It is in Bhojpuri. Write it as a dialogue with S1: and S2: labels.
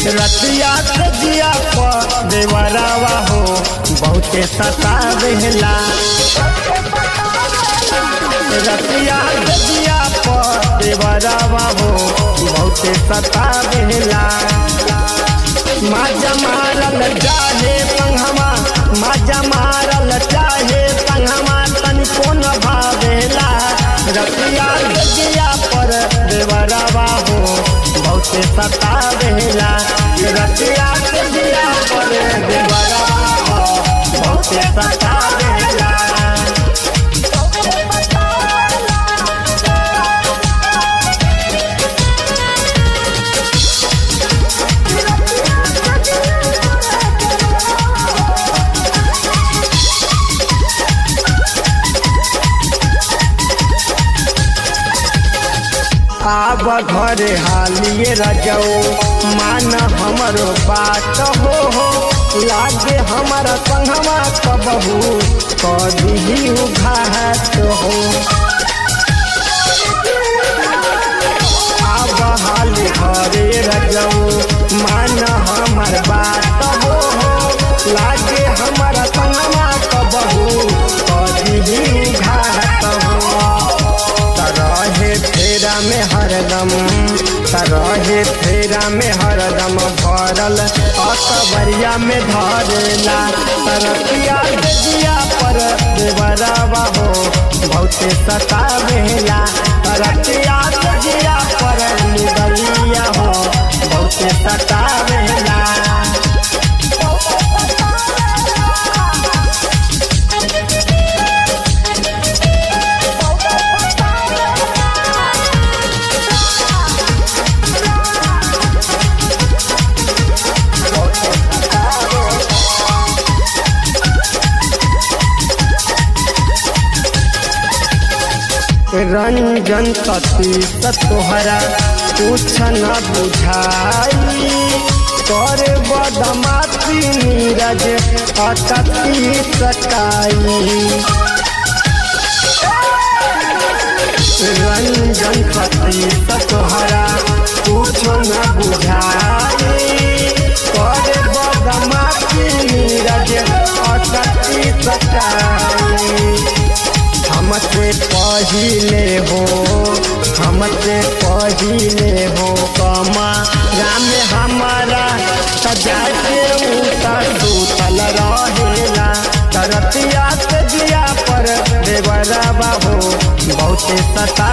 S1: रतिया के जिया पर देवरावा हो बहुते सतावेला। रतिया के जिया पर देवरावा हो बहुते सतावेला। माजा मारल चाहे संगमा, माजा मारल चाहे संगमा तनिको न भावेला। रतिया के जिया पर देवरावा हो बहुते सतावेला। रतिया के जिया पर देवरावा हो बहुते सतावेला। आब घरे हालिए रजऊ मान हमरो बात हो। लागे हमारा संगमा कबहू कभी घाट हो। आब हाली घरे रजऊ मान हमर बात हो। लागे हमारा संगमा कबहू कभी घाट हो। तरहे फेरा में हरदम, तरहे फेरा में हरदम भरल अकबरिया में धरेला। तरतिया के जिया पर देवरावा हो बहुते सतावेला। तरतिया के जिया पर निगलिया हो बहुते सतावेला। रंजन सतीश तोहरा कुछ न बुझाई। करे बदमाशी नीरज अटकी सकाई। रंजन सतीश तोहरा कुछ न बुझाई। करे बदमाशी नीरज अटकी सकाई। हमसे पहिले हो, हमसे पहिले हो कमा राम हमारा सजा के उतर सूतल रहेला। तरतिया के जिया पर देवरावा हो बहुते सता